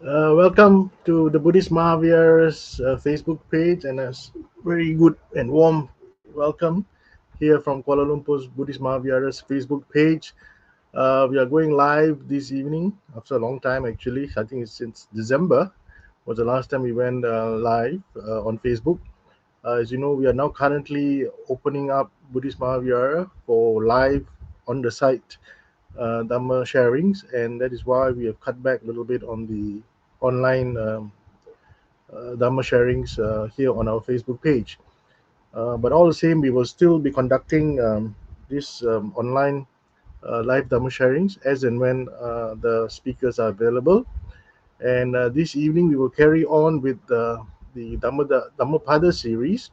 Welcome to the Buddhist Mahavir's Facebook page and a very good and warm welcome here from Kuala Lumpur's Buddhist Mahavir's Facebook page. We are going live this evening after a long time actually. I think it's since December was the last time we went live on Facebook. As you know, we are now currently opening up Buddhist Mahavira for live on the site Dhamma sharings, and that is why we have cut back a little bit on the online Dhamma sharings here on our Facebook page. But all the same, we will still be conducting this online live Dhamma sharings as and when the speakers are available. And this evening, we will carry on with the Dhammapada series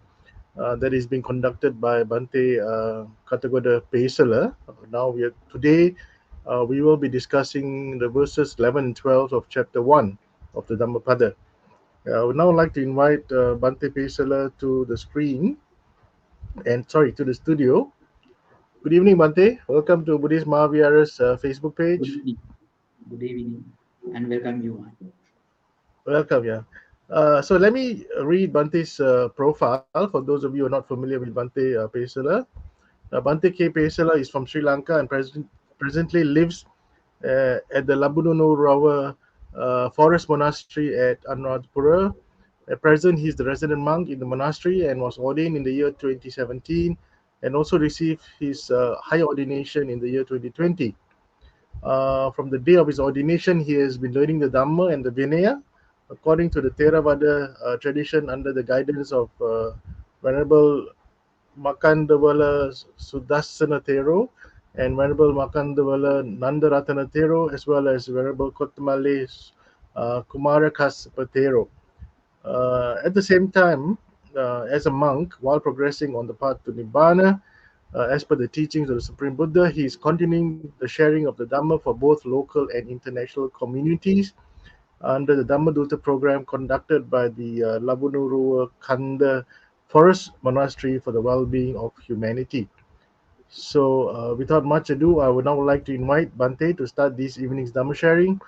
that is being conducted by Bhante Katagoda Pesala. Now today we will be discussing the verses 11 and 12 of chapter 1 of the Dhammapada. I would now like to invite Bhante Pesala to the screen and to the studio. Good evening, Bhante. Welcome to Buddhist Mahavir's Facebook Good page. evening. Good evening, and welcome you all. Welcome, yeah. So let me read Bhante's profile for those of you who are not familiar with Bhante Pesala. Bhante K. Pesala is from Sri Lanka and presently lives at the Labununu Rawa Forest Monastery at Anuradhapura. At present, he is the resident monk in the monastery and was ordained in the year 2017 and also received his high ordination in the year 2020. From the day of his ordination, he has been learning the Dhamma and the Vinaya according to the Theravada tradition under the guidance of Venerable Makandavala Sudassana Thero and Venerable Makandavala Nandaratana Thero, as well as Venerable Kotamale Kumarakas Thero. At the same time, as a monk, while progressing on the path to Nibbana, as per the teachings of the Supreme Buddha, he is continuing the sharing of the Dhamma for both local and international communities under the Dhammadutta program conducted by the Labunuru Kanda Forest Monastery for the well-being of humanity. So, without much ado, I would now like to invite Bhante to start this evening's Dhamma sharing,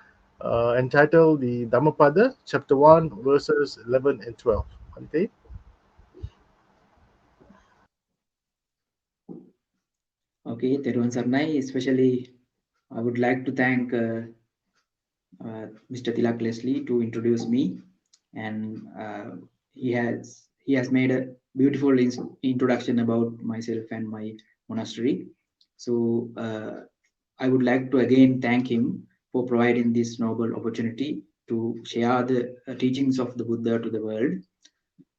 entitled the Dhammapada, Chapter 1, verses 11 and 12. Bhante? Okay, Teruvan Sarnai, especially I would like to thank Mr. Tilak Leslie to introduce me, and he has made a beautiful introduction about myself and my monastery. So I would like to again thank him for providing this noble opportunity to share the teachings of the Buddha to the world.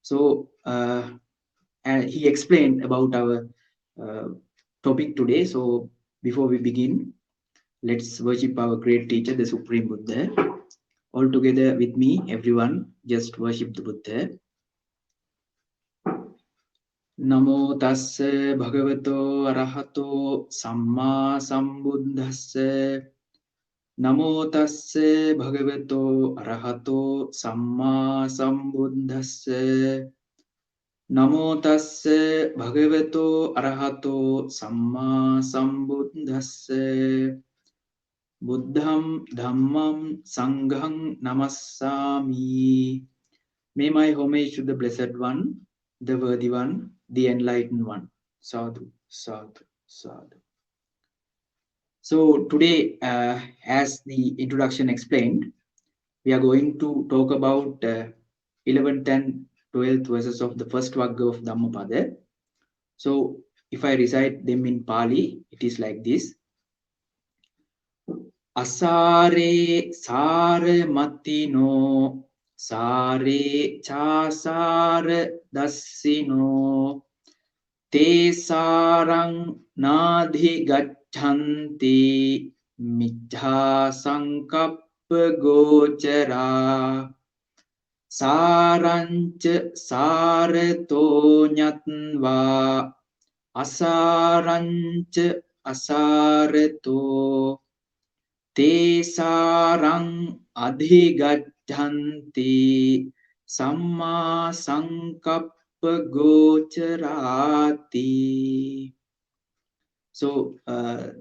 So and he explained about our uh, topic today. So before we begin, let's worship our great teacher, the Supreme Buddha. All together with me, everyone, just worship the Buddha. Namo tassa bhagavato arahato samma sambuddhassa. Namo tassa bhagavato arahato samma sambuddhassa. Namo tassa bhagavato arahato samma sambuddhassa. Buddham dhammam sangham namassami. May my homage to the Blessed One, the Worthy One, the Enlightened One. Sadhu, sadhu, sadhu. So today, as the introduction explained, we are going to talk about 11th and 12th verses of the first Vagga of Dhammapada. So if I recite them in Pali, it is like this. Asare sare matino sare chasara dassino te sarang nadhi gacchanti miccha sankappa gochara sarancha sarato nyatva asarancha asarato te sarang adhigachanti samma sankappa gocarati. So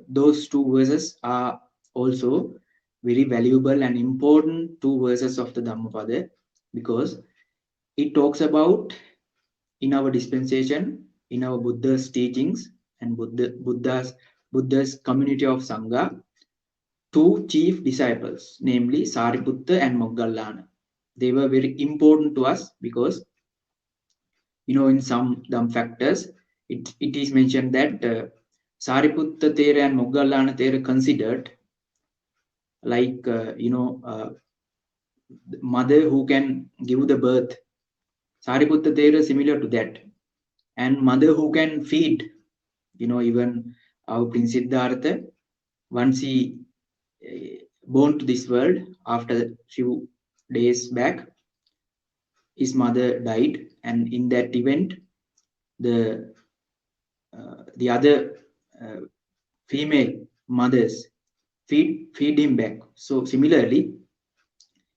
those two verses are also very valuable and important two verses of the Dhammapada, because it talks about in our dispensation, in our Buddha's teachings and Buddha's community of Sangha, two chief disciples, namely Sariputta and Moggallana. They were very important to us because, in some Dham factors, it is mentioned that Sariputta Thera and Moggallana Thera considered like, mother who can give the birth. Sariputta Thera similar to that. And mother who can feed, even our Prince Siddhartha, once he born to this world, after few days back, his mother died, and in that event, the other female mothers feed him back. So similarly,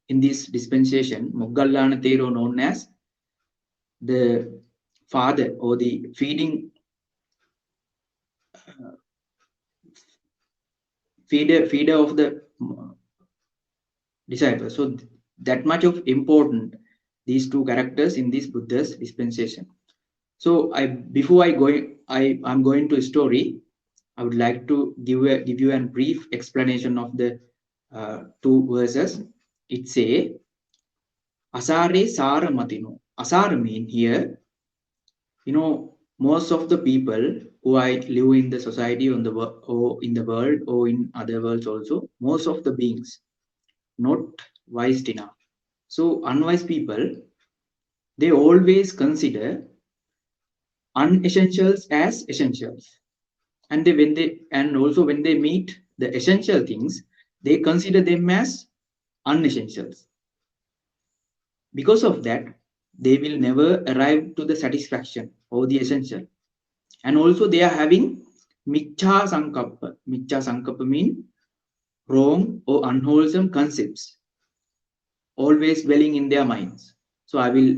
in this dispensation, Moggallana Thero, known as the father or the feeding feeder of the disciples. So that much of important these two characters in this Buddha's dispensation. So before I'm going to a story, I would like to give you a brief explanation of the two verses. It say, Asare Sara Matino. Asara mean here, most of the people who I live in the society or in the world or in other worlds also, most of the beings not wise enough. So unwise people, they always consider unessentials as essentials, and also when they meet the essential things, they consider them as unessentials. Because of that, they will never arrive to the satisfaction or the essential. And also they are having Michcha Sankappa. Michcha Sankappa mean wrong or unwholesome concepts always dwelling in their minds. So I will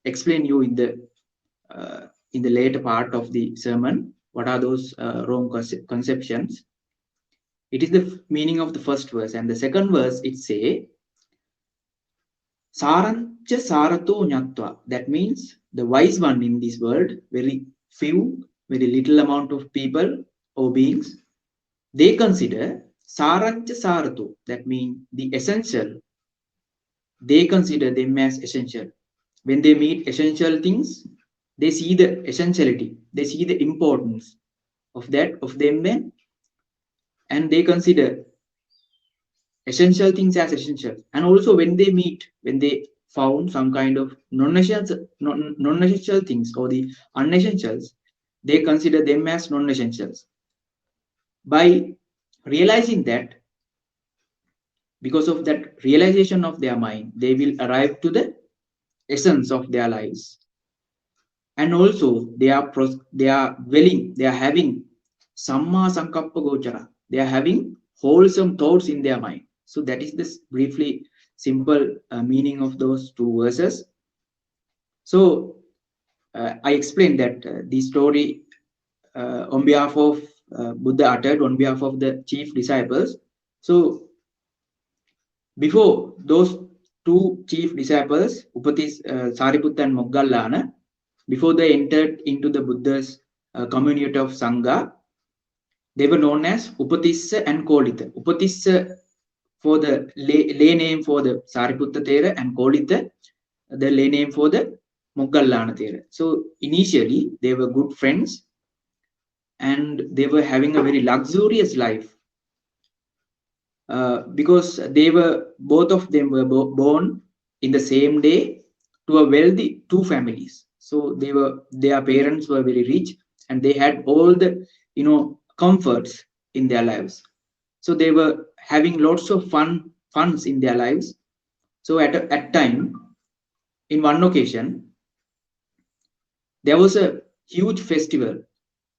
explain you in the later part of the sermon what are those wrong conceptions. It is the meaning of the first verse, and the second verse it say Sarancha Sarato Nyatva. That means the wise one in this world, very little amount of people or beings, they consider Sarancha Sarato. That means the essential. They consider them as essential. When they meet essential things, they see the essentiality. They see the importance of them, and they consider essential things as essential. And also when they found some kind of non-essential things or the unessentials, they consider them as non-essentials. By realizing that, because of that realization of their mind, they will arrive to the essence of their lives. And also they are having Samma Sankappa Gochara. They are having wholesome thoughts in their mind. So that is this briefly simple meaning of those two verses. So I explained that the story on behalf of Buddha uttered on behalf of the chief disciples. So before those two chief disciples, Sariputta and Moggallana, before they entered into the Buddha's community of Sangha, they were known as Upatissa and Kolita. Upatissa for the lay name for the Sariputta Thera, and Kolita the lay name for the Moggallana Thera. So initially they were good friends and they were having a very luxurious life because both of them were born in the same day to a wealthy two families. So their parents were very rich and they had all the comforts in their lives. So they were having lots of funds in their lives. So at time, in one occasion, there was a huge festival.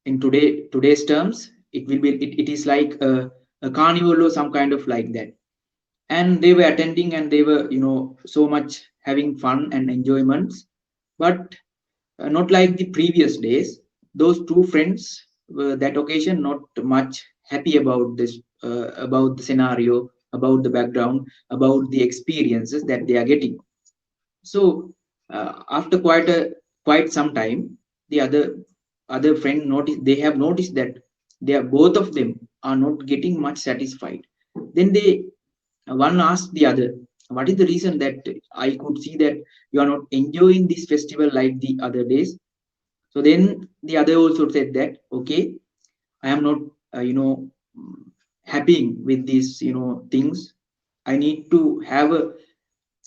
In today's terms, it is like a carnival or some kind of like that. And they were attending and they were so much having fun and enjoyments, but not like the previous days. Those two friends were that occasion not much happy about this about the scenario, about the background, about the experiences that they are getting. So after quite some time, the other friend noticed, they have noticed that they are, both of them are not getting much satisfied. Then they, one asked the other, what is the reason that I could see that you are not enjoying this festival like the other days? So then the other also said that, okay, I am not, happy with these, things. I need to have a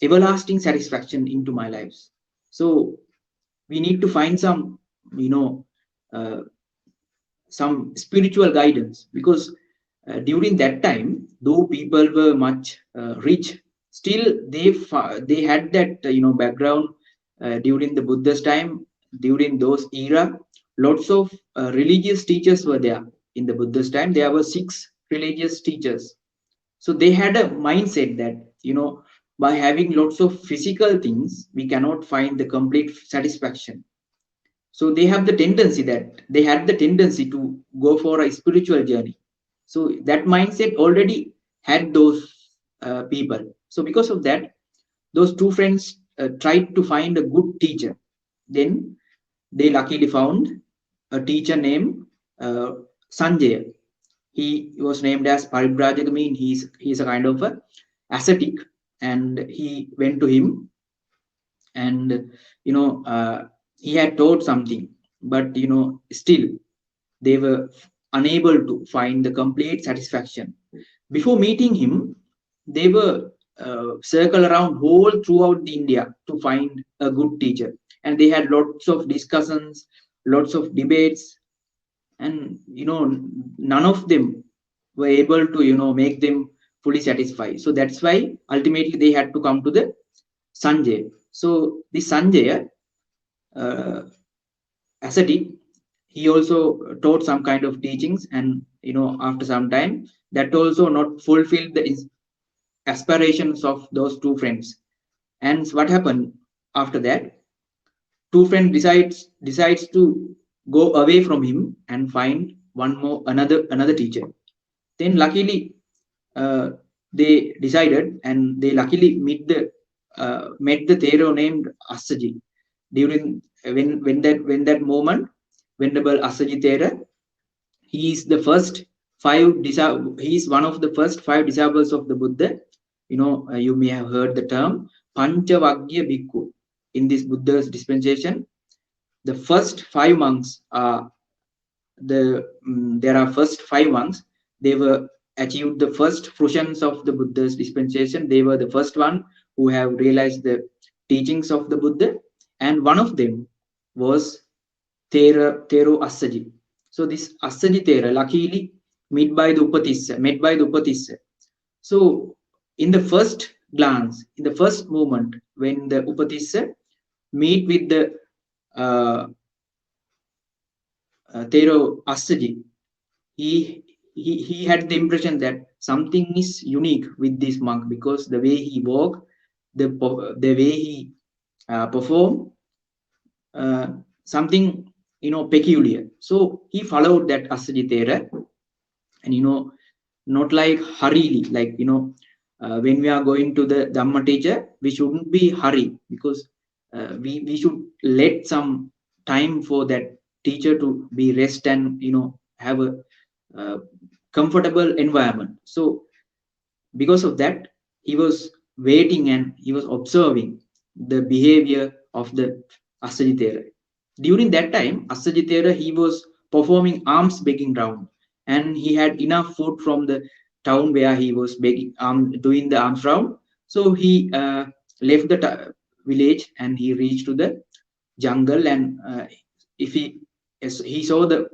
everlasting satisfaction into my lives. So we need to find some, you know, uh, some spiritual guidance, because during that time, though people were much rich, still they had that background. During the Buddha's time, during those era, lots of religious teachers were there. In the Buddha's time, there were 6 religious teachers. So they had a mindset that, by having lots of physical things, we cannot find the complete satisfaction. So they have the tendency that they had the tendency to go for a spiritual journey. So that mindset already had those people. So because of that, those two friends tried to find a good teacher. Then they luckily found a teacher named uh, Sanjay. He was named as Paribrajaka, mean he's a kind of a ascetic, and he went to him, and he had taught something, but still they were unable to find the complete satisfaction. Before meeting him, they were circle around whole throughout the India to find a good teacher, and they had lots of discussions, lots of debates, and none of them were able to make them fully satisfied. So that's why ultimately they had to come to the Sanjay. So the Sanjay, uh, ascetic, he also taught some kind of teachings, and after some time, that also not fulfilled the aspirations of those two friends. And what happened after that? Two friends decides to go away from him and find another teacher. Then luckily, uh, they decided, and they luckily met the Thera named Asaji. During when that moment, Venerable Asaji Thera, he is the first he is one of the first 5 disciples of the Buddha. You may have heard the term Panchavagya Bhikkhu. In this Buddha's dispensation, the first 5 monks are there are first 5 monks. They were achieved the first fruitions of the Buddha's dispensation. They were the first one who have realized the teachings of the Buddha, and one of them was Thero Assaji. So this Assaji Thera luckily met by the Upatissa. So in the first glance, in the first moment, when the Upatissa meet with the uh, Thero Assaji, he had the impression that something is unique with this monk, because the way he walk, the way he perform, uh, something peculiar. So he followed that Assaji Thera, and not like hurriedly, like when we are going to the Dhamma teacher, we shouldn't be hurry, because we should let some time for that teacher to be rest, and have a uh, comfortable environment. So because of that, he was waiting and he was observing the behavior of the Asajitera. During that time, Asajitera, he was performing alms begging round, and he had enough food from the town where he was begging, doing the alms round. So he left the village and he reached to the jungle, and if he saw the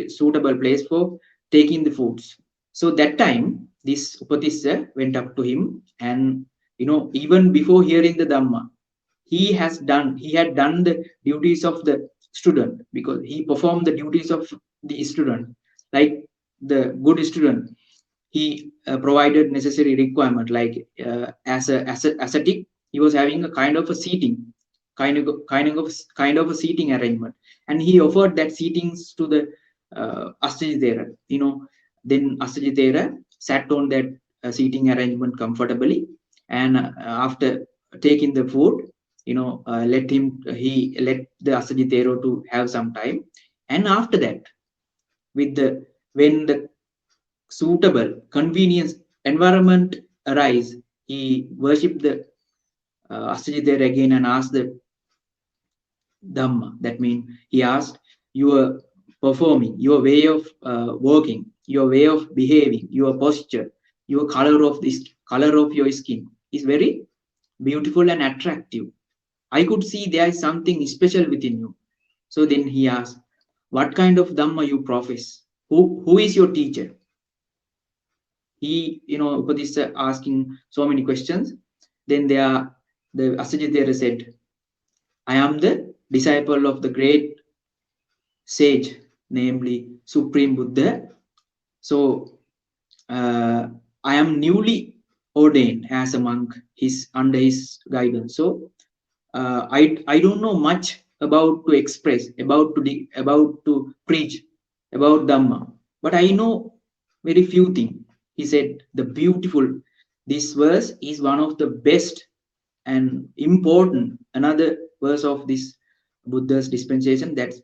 suitable place for taking the foods. So that time, this Upatissa went up to him, and even before hearing the Dhamma, he had done the duties of the student, because he performed the duties of the student like the good student. He provided necessary requirement, like as a ascetic, he was having a kind of a seating, kind of a seating arrangement, and he offered that seatings to the Astajitera. Then Astajitera sat on that seating arrangement comfortably, and after taking the food, let the Asajitero to have some time, and after that, when the suitable convenience environment arise, he worshipped the Asajitero again and asked the Dhamma. That means he asked, your performing, your way of working, your way of behaving, your posture, your color of your skin is very beautiful and attractive. I could see there is something special within you. So then he asked, what kind of Dhamma you profess? Who is your teacher? He, Upadisha asking so many questions. Then the Asajitera said, I am the disciple of the great sage, namely Supreme Buddha. So I am newly ordained as a monk, under his guidance. So I don't know much about to express, about to preach about Dhamma, but I know very few things. He said the beautiful. This verse is one of the best and important another verse of this Buddha's dispensation. That's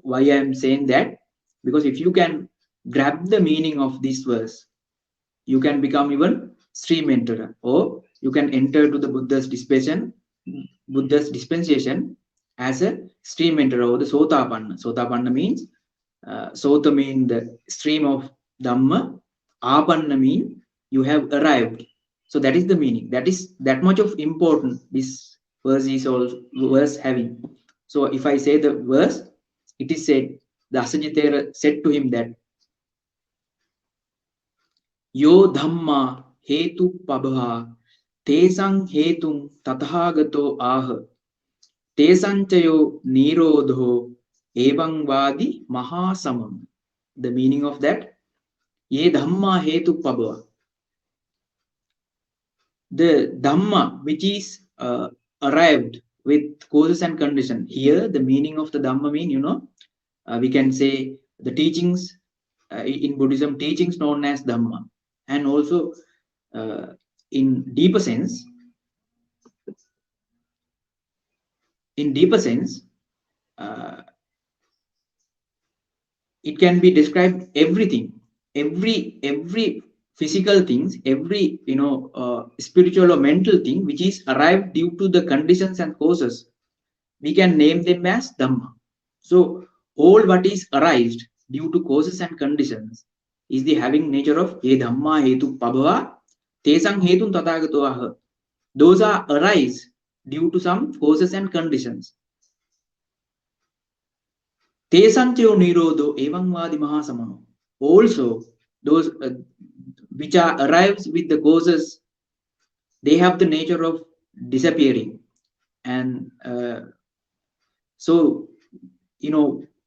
why I am saying that, because if you can grab the meaning of this verse, you can become even stream enterer, or you can enter to the Buddha's dispensation as a stream enterer, or the Sotapanna. Sotapanna means Sota means the stream of Dhamma, Apanna means you have arrived. So that is the meaning. That is that much of important this verse is also verse having. So if I say the verse, it is said, the Asajitera said to him that Yo Dhamma Hetu Pabha Tesang Hetung Tathagato Ah Tesanchayo Nirodho Evangvadi Mahasamam. The meaning of that, Ye Dhamma Hetu Pabha. The Dhamma which is arrived with causes and conditions. Here, the meaning of the Dhamma mean, we can say the teachings in Buddhism, teachings known as Dhamma, and also in deeper sense, uh, it can be described everything, every physical things, every spiritual or mental thing which is arrived due to the conditions and causes, we can name them as Dhamma. So all what is arised due to causes and conditions is the having nature of Ye Dhamma Hetu Pabhava Tesang Hetun Tathagatoah. Those are arise due to some causes and conditions. Tesanchayo Nirodho Evangvadi Mahasamano. Also, those which are arrives with the causes, they have the nature of disappearing. And so,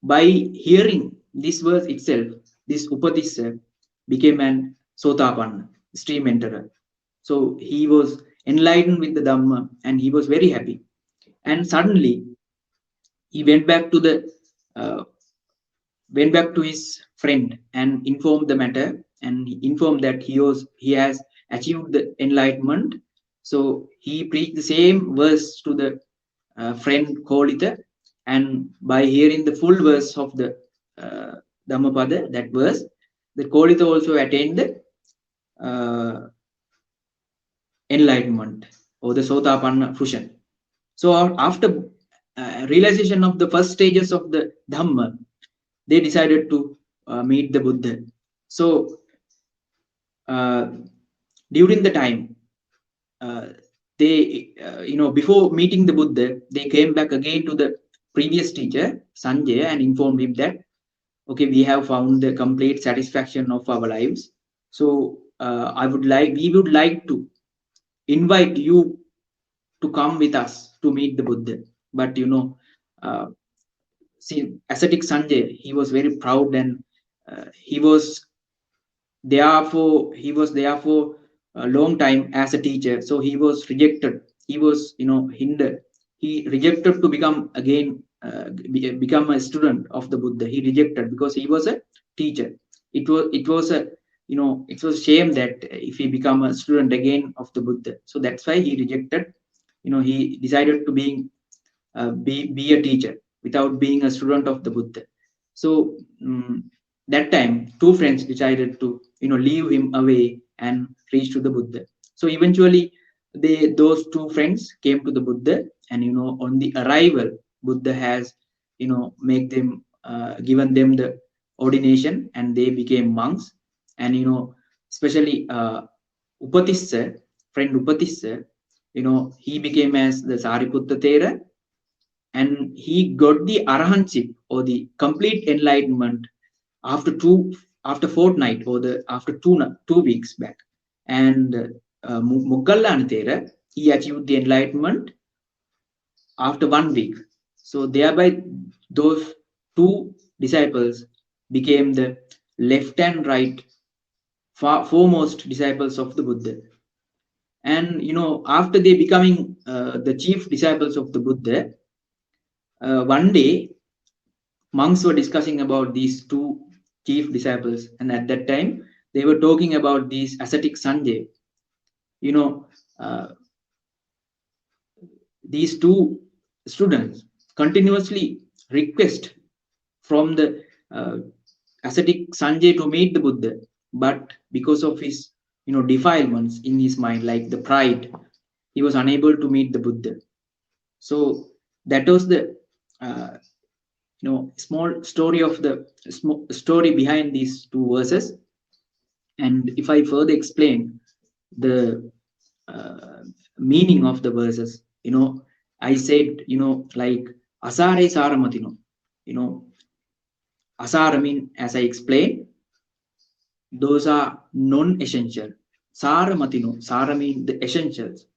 by hearing this verse itself, this Upadisha became an Sotapanna, stream enterer. So he was enlightened with the Dhamma and he was very happy. And suddenly he went back to his friend and informed the matter, and he informed that he has achieved the enlightenment. So he preached the same verse to the friend Kolita, and by hearing the full verse of the Dhammapada, that verse, the Kolita also attained the enlightenment, or the Sotapanna fruition. So after realization of the first stages of the Dhamma, they decided to meet the Buddha. So during the time, they, before meeting the Buddha, they came back again to the previous teacher, Sanjay, and informed him that, okay, we have found the complete satisfaction of our lives. So we would like to invite you to come with us to meet the Buddha. But see, ascetic Sanjay, he was very proud, and he was therefore a long time as a teacher. So he was rejected. He was hindered. He rejected to become again become a student of the Buddha. He rejected because he was a teacher. It was a it was shame that if he become a student again of the Buddha. So that's why he rejected. He decided to be a teacher without being a student of the Buddha. So that time, two friends decided to leave him away and reach to the Buddha. So eventually, those two friends came to the Buddha, and on the arrival, Buddha has make them given them the ordination, and they became monks. And especially Upatissa, friend Upatissa, he became as the Sariputta Thera, and he got the arahantship or the complete enlightenment after fortnight or the after 2 weeks back. And Muggallan Thera, he achieved the enlightenment after 1 week. So thereby those two disciples became the left and right foremost disciples of the Buddha. And after they becoming the chief disciples of the Buddha, one day monks were discussing about these two chief disciples, and at that time they were talking about these ascetic Sanjay. Uh, these two students continuously request from the ascetic Sanjay to meet the Buddha, but because of his defilements in his mind, like the pride, he was unable to meet the Buddha. So that was the small story of the story behind these two verses. And if I further explain the uh, meaning of the verses, I said, like asare saramatino, asara mean, as I explained, those are non-essential. Saramatino, sara mean the essentials.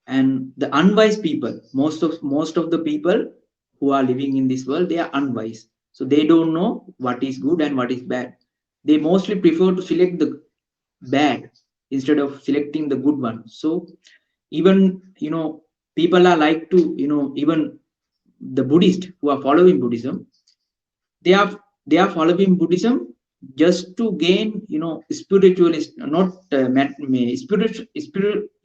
And the unwise people, most of the people who are living in this world, they are unwise. So they don't know what is good and what is bad. They mostly prefer to select the bad instead of selecting the good one. So even people are like to even the Buddhist who are following Buddhism, they are following Buddhism just to gain spiritualist, not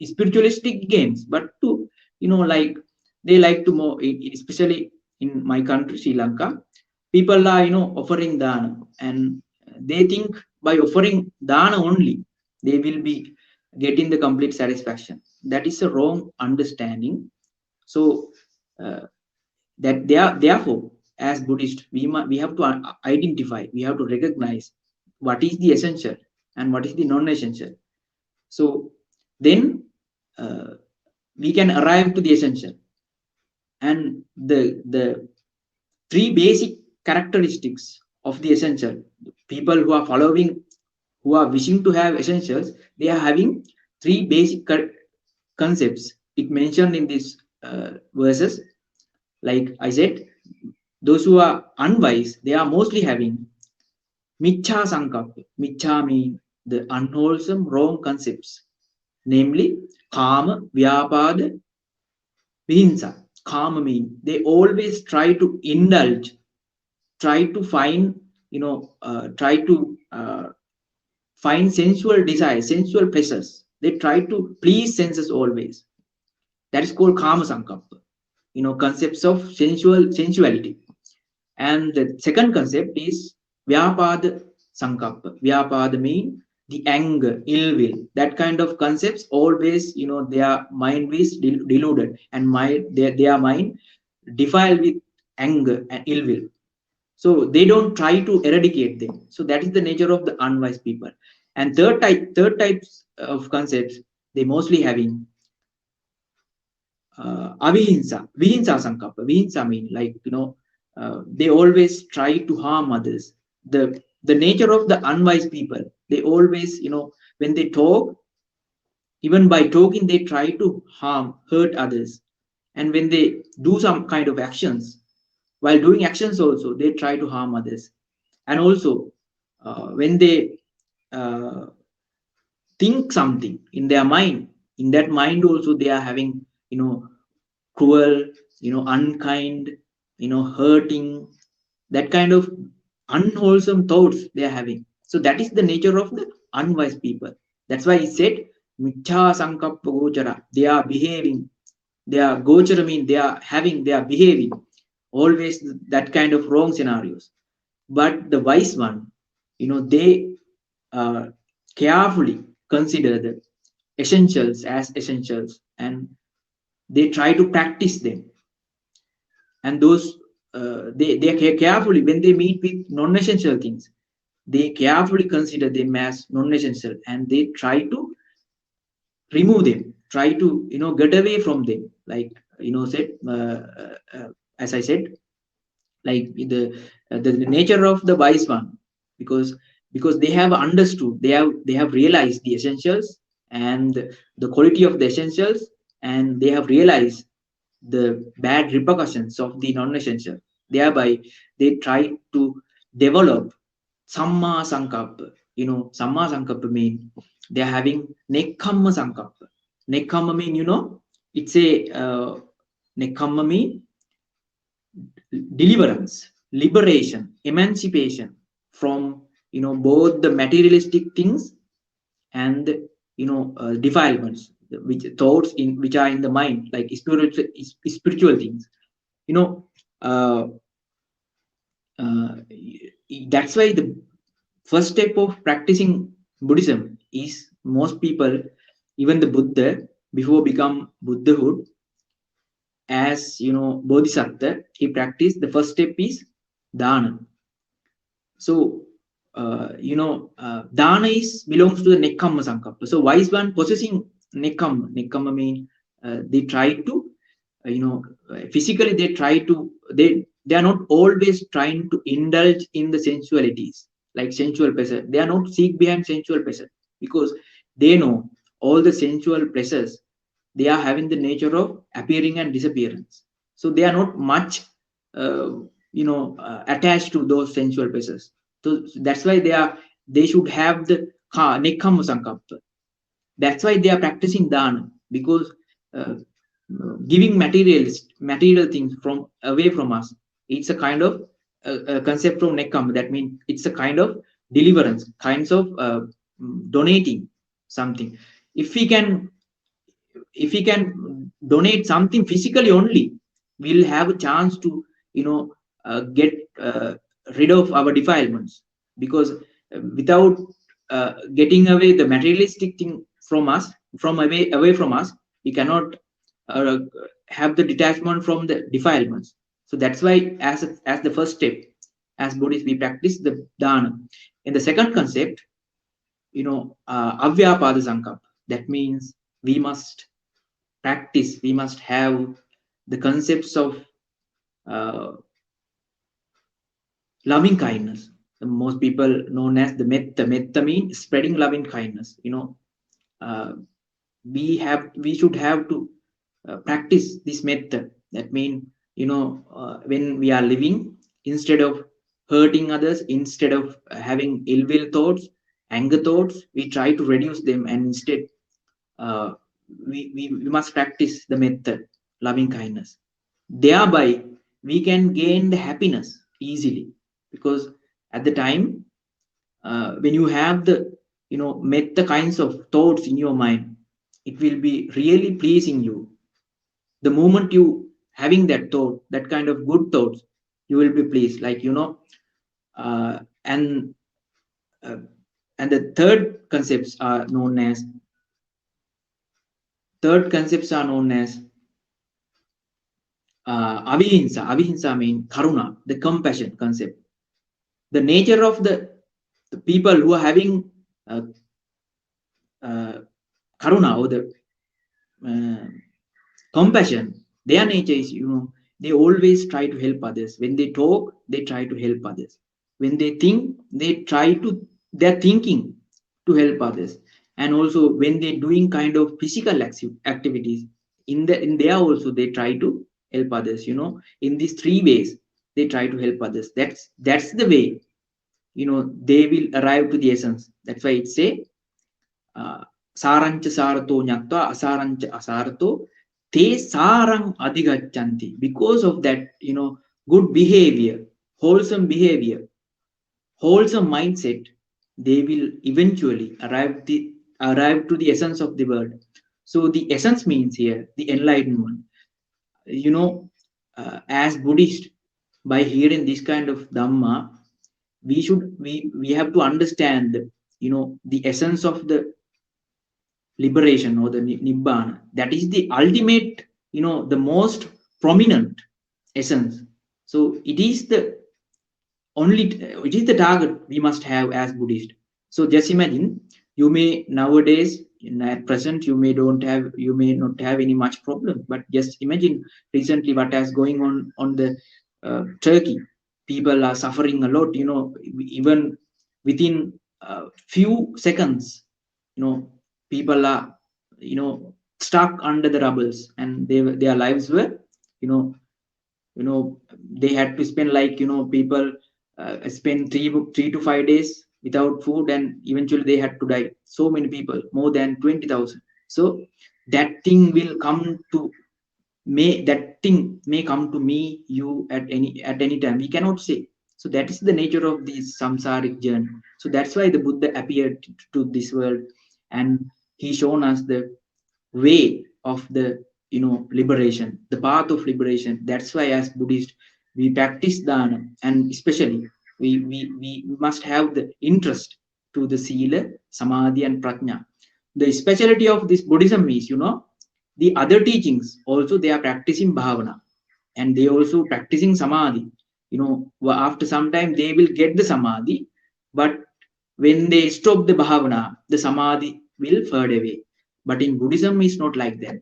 spiritualistic gains, but to like they like to more, especially in my country Sri Lanka, people are offering dana, and they think by offering dana only they will be getting the complete satisfaction. That is a wrong understanding. So uh, that therefore, as Buddhist, we have to identify, we have to recognize what is the essential and what is the non-essential. So then uh, we can arrive to the essential. And the three basic characteristics of the essential, people who are following, who are wishing to have essentials, they are having three basic concepts it mentioned in these verses. Like I said, those who are unwise, they are mostly having michha sankappa. Michha mean the unwholesome, wrong concepts, namely kama, vyapada, vihinsa. Kama mean they always try to indulge, try to find, try to find sensual desires, sensual pleasures. They try to please senses always. That is called kama sankappa. Concepts of sensuality. And the second concept is Vyapada Sankappa. Vyapada mean the anger, ill will. That kind of concepts always, their mind is deluded, and their mind defiled with anger and ill will. So they don't try to eradicate them. So that is the nature of the unwise people. And third types of concepts, they mostly having avihinsa, vihinsa sankappa. Vihinsa mean like they always try to harm others. The nature of the unwise people, they always when they talk, even by talking they try to hurt others. And when they do some kind of actions, while doing actions also they try to harm others. And also when they uh, think something in their mind, in that mind also they are having cruel, unkind, hurting, that kind of unwholesome thoughts they are having. So that is the nature of the unwise people. That's why he said, Michha Sankappa Gochara. They are behaving. They are Gochara mean they are behaving always that kind of wrong scenarios. But the wise one, they carefully consider the essentials as essentials, and they try to practice them. And those they carefully, when they meet with non-essential things, they carefully consider them as non-essential, and they try to remove them, try to get away from them, like said as I said, like the nature of the wise one, because they have understood, they have realized the essentials and the quality of the essentials, and they have realized the bad repercussions of the non-essential. Thereby they try to develop samma sankappa. Samma sankappa mean they are having nekkamma sankappa. Nekkamma mean, it's a nekkamma mean deliverance, liberation, emancipation from both the materialistic things and defilements, which thoughts in which are in the mind, like spiritual things. you know uh, uh, that's why the first step of practicing Buddhism is, most people, even the Buddha, before become Buddhahood, as Bodhisattva, he practiced, the first step is dana. So dana is belongs to the nekkamma sankappa. So wise one possessing nekkamma mean they try to physically they try to, they are not always trying to indulge in the sensualities, like sensual pleasure. They are not seek behind sensual pleasure, because they know all the sensual pleasures, they are having the nature of appearing and disappearance. So they are not much uh, attached to those sensual pleasures. So that's why they should have the nekkamma sankappa. That's why they are practicing dana, because uh, giving material things from away from us, it's a kind of concept from nekam. That means it's a kind of deliverance, kinds of donating something. If we can if we can donate something physically only, we'll have a chance to get rid of our defilements, because without getting away the materialistic thing from us, from away from us, we cannot uh, have the detachment from the defilements. So that's why, as the first step, as Buddhists, we practice the dana. In the second concept, avyapada sankap. That means we must practice, we must have the concepts of uh, loving kindness. The most people known as the metta. Metta means spreading loving kindness. Uh, we should have to practice this method. That means, when we are living, instead of hurting others, instead of having ill will thoughts, anger thoughts, we try to reduce them, and instead uh, we must practice the method loving kindness. Thereby we can gain the happiness easily, because at the time when you have the met the kinds of thoughts in your mind, it will be really pleasing you. The moment you having that thought, that kind of good thoughts, you will be pleased, like uh, and uh, and the third concepts are known as Avihinsa mean karuna, the compassion concept. The nature of the people who are having uh, karuna, or the uh, compassion, their nature is, they always try to help others. When they talk, they try to help others. When they think, they're thinking to help others. And also when they're doing kind of physical activities, in there also they try to help others. In these three ways they try to help others. That's the way they will arrive to the essence. That's why it say sarancha sarato nyatva asarancha asarato te sarang adhigachanti. Because of that, good behavior, wholesome mindset, they will eventually arrive to the essence of the word. So the essence means here the enlightenment. You know, as Buddhist, by hearing this kind of Dhamma, we have to understand, you know, the essence of the liberation or the nibbana. That is the ultimate, you know, the most prominent essence. So it is the target we must have as Buddhist. So just imagine, you may nowadays, at present, you may not have any much problem, but just imagine recently what has going on the Turkey. People are suffering a lot, you know, even within a few seconds, you know, people are, you know, stuck under the rubbles, and their lives were, you know, you know, they had to spend, like, you know, people spend 3 to 5 days without food, and eventually they had to die. So many people, more than 20,000. So that thing will come to that thing may come to me, you, at any time. We cannot say. So that is the nature of this samsaric journey. So that's why the Buddha appeared to this world, and he shown us the way of the, you know, liberation, the path of liberation. That's why as Buddhist we practice dana, and especially we must have the interest to the sila, samadhi, and prajna. The speciality of this Buddhism is, you know, the other teachings also they are practicing bhavana, and they also practicing samadhi. You know, after some time they will get the samadhi, but when they stop the bhavana, the samadhi will fade away. But in Buddhism it's not like that.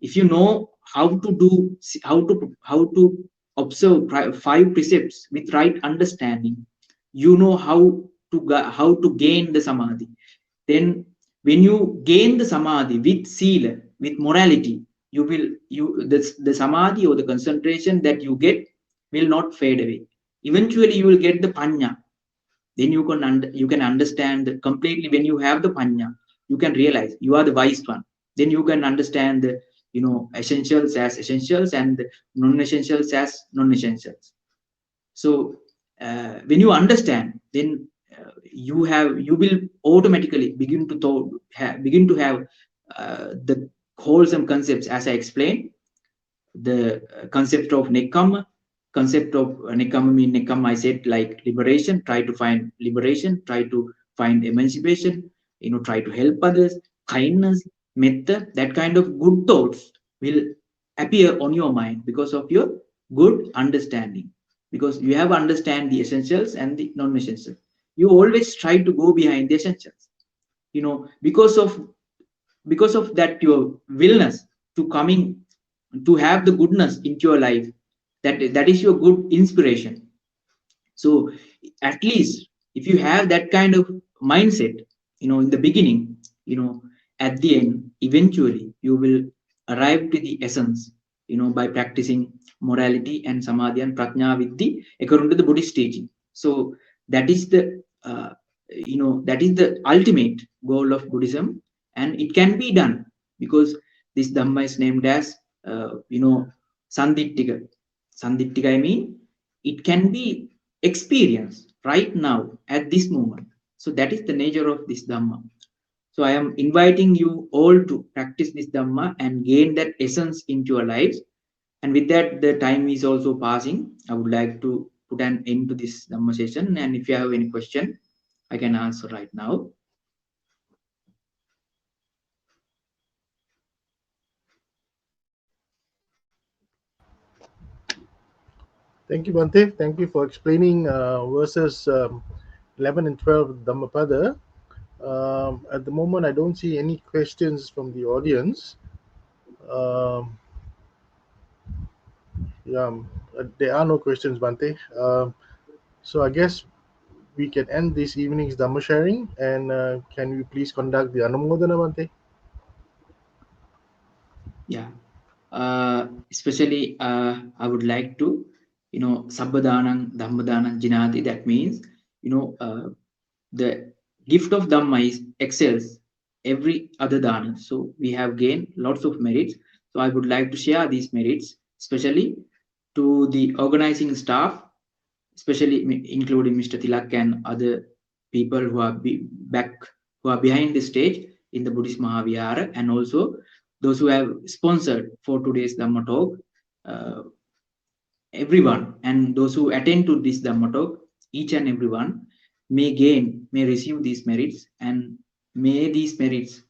If you know how to do, how to observe five precepts with right understanding, you know how to gain the samadhi. Then when you gain the samadhi with sila, with morality, you will you the samadhi or the concentration that you get will not fade away. Eventually you will get the panya. Then you can understand completely. When you have the panya, you can realize you are the wise one. Then you can understand the, you know, essentials as essentials, and non-essentials as non-essentials. So when you understand, then you will automatically begin to have the wholesome concepts, as I explained. The concept of nekama. Concept of nekama mean nekama, I said, like liberation. Try to find liberation, try to find emancipation, you know, try to help others, kindness, metta. That kind of good thoughts will appear on your mind because of your good understanding. Because you have understand the essentials and the non-essentials, you always try to go behind the essentials, you know, because of that your willness to coming to have the goodness into your life. That is your good inspiration. So at least if you have that kind of mindset, you know, in the beginning, you know, at the end eventually you will arrive to the essence, you know, by practicing morality and samadhi and prajna with the according to the Buddhist teaching. So that is the you know, that is the ultimate goal of Buddhism, and it can be done because this Dhamma is named as you know, sandittika. Sandittika, I mean, it can be experienced right now at this moment. So that is the nature of this Dhamma. So I am inviting you all to practice this Dhamma and gain that essence into your lives. And with that, the time is also passing. I would like to put an end to this Dhamma session. And if you have any question, I can answer right now. Thank you, Bhante. Thank you for explaining verses 11 and 12 of Dhammapada. At the moment, I don't see any questions from the audience. Um, yeah, there are no questions, Bhante. So I guess we can end this evening's Dhamma sharing. And can we please conduct the Anumodana, Bhante? Yeah. Especially, I would like to, you know, Sabbadanan, Dhammadanam, Jinati. That means, you know, the gift of Dhamma is excels every other dana. So we have gained lots of merits. So I would like to share these merits, especially to the organizing staff, especially including Mr. Tilak and other people who are back, who are behind the stage in the Buddhist Mahavihara, and also those who have sponsored for today's Dhamma talk. Uh, Everyone and those who attend to this Dhamma talk, each and everyone may receive these merits, and may these merits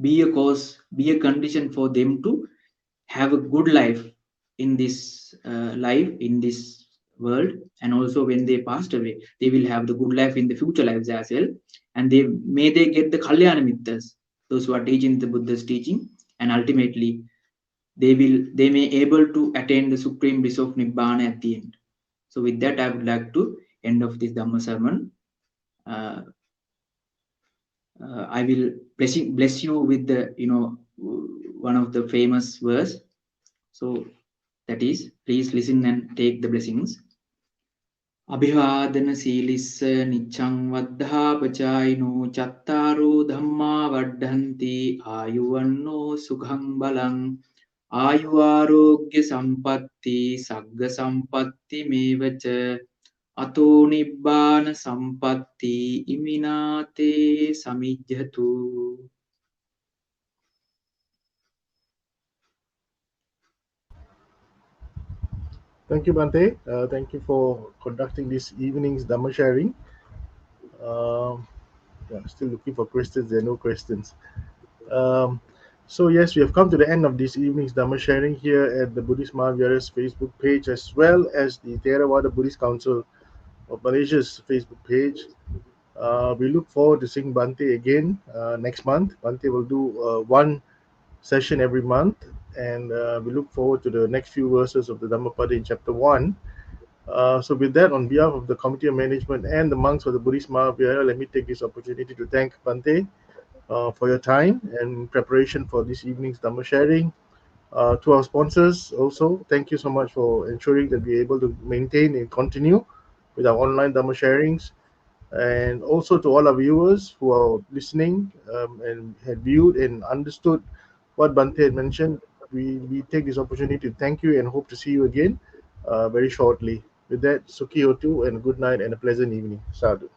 be a cause, be a condition for them to have a good life in this life, in this world, and also when they passed away, they will have the good life in the future lives as well. And they get the Kalyana Mittas, those who are teaching the Buddha's teaching, and ultimately they may able to attain the supreme bliss of Nibbana at the end. So with that, I would like to end of this Dhamma sermon. Uh, I will bless you with the one of the famous verse. So that is, please listen and take the blessings. Abhivadana silissa nichang vaddha pachaino chattaru dhamma vaddhanti ayuvanno sukhang balang ආයුආරෝග්‍ය සම්පatti සග්ග සම්පatti මේවච අතෝ නිබ්බාන සම්පatti ඉමිනාතේ සමිජ්ජතු. Thank you, Bhante. Thank you for conducting this evening's Dhamma sharing. Um, yeah, still looking for questions. There are no questions. Um, so yes, we have come to the end of this evening's Dhamma sharing here at the Buddhist Mahavihara's Facebook page, as well as the Theravada Buddhist Council of Malaysia's Facebook page. We look forward to seeing Bhante again next month. Bhante will do one session every month, and we look forward to the next few verses of the Dhammapada in chapter 1. So with that, on behalf of the Committee of Management and the monks of the Buddhist Mahavihara, let me take this opportunity to thank Bhante for your time and preparation for this evening's Dhamma sharing. To our sponsors also, thank you so much for ensuring that we're able to maintain and continue with our online Dhamma sharings. And also to all our viewers who are listening and had viewed and understood what Bhante had mentioned, we take this opportunity to thank you and hope to see you again very shortly. With that, Sukhi Hotu and good night and a pleasant evening. Sadhu.